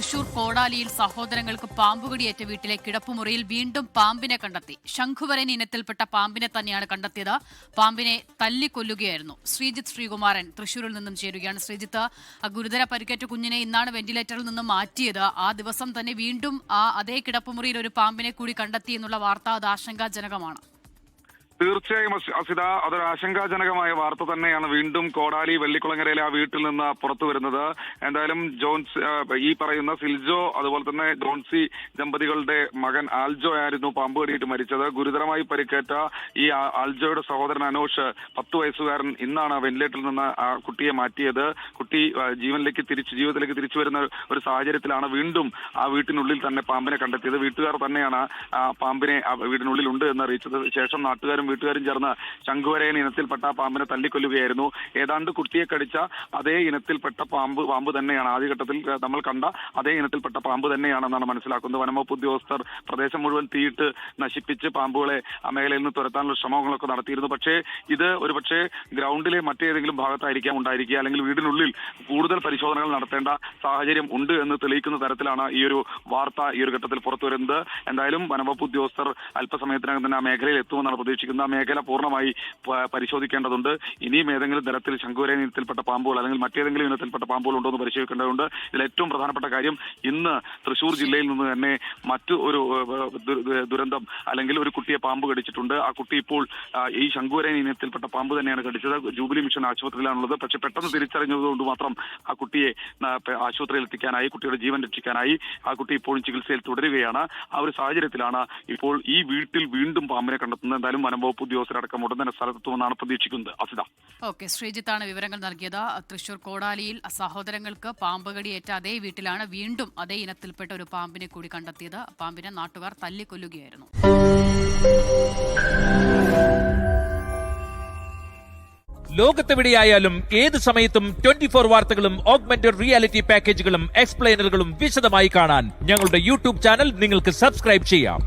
തൃശൂർ കോടാലിയിൽ സഹോദരങ്ങൾക്ക് പാമ്പുകടിയേറ്റ വീട്ടിലെ കിടപ്പുമുറിയിൽ വീണ്ടും പാമ്പിനെ കണ്ടെത്തി. ശംഖുവരൻ ഇനത്തിൽപ്പെട്ട പാമ്പിനെ തന്നെയാണ് കണ്ടെത്തിയത്. പാമ്പിനെ തല്ലിക്കൊല്ലുകയായിരുന്നു. ശ്രീജിത്ത് ശ്രീകുമാരൻ തൃശൂരിൽ നിന്നും ചേരുകയാണ്. ശ്രീജിത്ത്, ഗുരുതര പരിക്കേറ്റ കുഞ്ഞിനെ ഇന്നാണ് വെന്റിലേറ്ററിൽ നിന്നും മാറ്റിയത്. ആ ദിവസം തന്നെ വീണ്ടും അതേ കിടപ്പുമുറിയിൽ ഒരു പാമ്പിനെ കൂടി കണ്ടെത്തി എന്നുള്ള വാർത്ത അത് ആശങ്കാജനകമാണ്. തീർച്ചയായും അസിത, അതൊരു ആശങ്കാജനകമായ വാർത്ത തന്നെയാണ്. വീണ്ടും കോടാലി വെള്ളിക്കുളങ്ങരയിലെ ആ വീട്ടിൽ നിന്ന് പുറത്തു വരുന്നത്. എന്തായാലും ഈ പറയുന്ന സിൽജോ അതുപോലെ തന്നെ ജോൺസി ദമ്പതികളുടെ മകൻ ആൽജോ ആയിരുന്നു പാമ്പ് കടിയിട്ട് മരിച്ചത്. ഗുരുതരമായി പരിക്കേറ്റ ഈ ആൽജോയുടെ സഹോദരൻ അനോഷ് 10 വയസ്സുകാരൻ ഇന്നാണ് വെന്റിലേറ്ററിൽ നിന്ന് ആ കുട്ടിയെ മാറ്റിയത്. കുട്ടി ജീവിതത്തിലേക്ക് തിരിച്ചു വരുന്ന ഒരു സാഹചര്യത്തിലാണ് വീണ്ടും ആ വീട്ടിനുള്ളിൽ തന്നെ പാമ്പിനെ കണ്ടെത്തിയത്. വീട്ടുകാർ തന്നെയാണ് പാമ്പിനെ വീടിനുള്ളിൽ ഉണ്ട് എന്ന് അറിയിച്ചത്. ശേഷം നാട്ടുകാരും വീട്ടുകാരും ചേർന്ന് ശംഖുവരയൻ ഇനത്തിൽപ്പെട്ട പാമ്പിനെ തല്ലിക്കൊല്ലുകയായിരുന്നു. ഏതാണ്ട് കുട്ടിയെ കടിച്ച അതേ ഇനത്തിൽപ്പെട്ട പാമ്പ് തന്നെയാണ്, ആദ്യഘട്ടത്തിൽ നമ്മൾ കണ്ട അതേ ഇനത്തിൽപ്പെട്ട പാമ്പ് തന്നെയാണെന്നാണ് മനസ്സിലാക്കുന്നത്. വനംവകുപ്പ് ഉദ്യോഗസ്ഥർ പ്രദേശം മുഴുവൻ തീയിട്ട് നശിപ്പിച്ച് പാമ്പുകളെ ആ മേഖലയിൽ നിന്ന് തുരത്താനുള്ള ശ്രമങ്ങളൊക്കെ നടത്തിയിരുന്നു. പക്ഷേ ഇത് ഒരുപക്ഷെ ഗ്രൗണ്ടിലെ മറ്റേതെങ്കിലും ഭാഗത്തായിരിക്കാം ഉണ്ടായിരിക്കുക, അല്ലെങ്കിൽ വീടിനുള്ളിൽ കൂടുതൽ പരിശോധനകൾ നടത്തേണ്ട സാഹചര്യം ഉണ്ട് എന്ന് തെളിയിക്കുന്ന തരത്തിലാണ് ഈ ഒരു വാർത്ത ഈ ഒരു ഘട്ടത്തിൽ പുറത്തു വരുന്നത്. എന്തായാലും വനംവകുപ്പ് ഉദ്യോഗസ്ഥർ അല്പസമയത്തിനകം തന്നെ ആ മേഖലയിൽ എത്തുമെന്നാണ് പ്രതീക്ഷിക്കുന്നത്. ആ മേഖല പൂർണ്ണമായി പരിശോധിക്കേണ്ടതുണ്ട്. ഇനിയും ഏതെങ്കിലും തരത്തിൽ ശംഖുവരയൻ ഇനത്തിൽപ്പെട്ട പാമ്പുകൾ അല്ലെങ്കിൽ മറ്റേതെങ്കിലും ഇനത്തിൽപ്പെട്ട പാമ്പുകൾ ഉണ്ടോ എന്ന് പരിശോധിക്കേണ്ടതുണ്ട്. ഇതിൽ ഏറ്റവും പ്രധാനപ്പെട്ട കാര്യം, ഇന്ന് തൃശൂർ ജില്ലയിൽ നിന്ന് തന്നെ മറ്റു ഒരു ദുരന്തം അല്ലെങ്കിൽ ഒരു കുട്ടിയെ പാമ്പ് കടിച്ചിട്ടുണ്ട്. ആ കുട്ടി ഇപ്പോൾ ഈ ശംഖുവരയൻ ഇനത്തിൽപ്പെട്ട പാമ്പ് തന്നെയാണ് കടിച്ചത്. Jubilee mission ആശുപത്രിയിലാണുള്ളത്. പക്ഷെ പെട്ടെന്ന് തിരിച്ചറിഞ്ഞതുകൊണ്ട് മാത്രം ആ കുട്ടിയെ ആശുപത്രിയിൽ എത്തിക്കാനായി, കുട്ടിയുടെ ജീവൻ രക്ഷിക്കാനായി ആ കുട്ടി ഇപ്പോഴും ചികിത്സയിൽ തുടരുകയാണ്. ആ ഒരു സാഹചര്യത്തിലാണ് ഇപ്പോൾ ഈ വീട്ടിൽ വീണ്ടും പാമ്പിനെ കണ്ടെത്തുന്നത്. എന്തായാലും വനംവകുപ്പ് ഉദ്യോഗസ്ഥരടക്കം ഉടൻ തന്നെ സ്ഥലത്തെത്തുമെന്നാണ് പ്രതീക്ഷിക്കുന്നത്. അസിത, ഓക്കെ, ശ്രീജിത്താണ് വിവരങ്ങൾ നൽകിയത്. തൃശൂർ കോടാലിയിൽ സഹോദരങ്ങൾക്ക് പാമ്പ് കടിയേറ്റ അതേ വീട്ടിലാണ് വീണ്ടും അതേ ഇനത്തിൽപ്പെട്ട ഒരു പാമ്പിനെ കൂടി കണ്ടെത്തിയത്. പാമ്പിനെ നാട്ടുകാർ തല്ലിക്കൊല്ലുകയായിരുന്നു. ലോകത്തെവിടെയായാലും ഏത് സമയത്തും 24 വാർത്തകളും ഓഗ്മെന്റഡ് റിയാലിറ്റി പാക്കേജുകളും എക്സ്പ്ലെയിനറുകളും വിശദമായി കാണാൻ ഞങ്ങളുടെ യൂട്യൂബ് ചാനൽ നിങ്ങൾക്ക് സബ്സ്ക്രൈബ് ചെയ്യാം.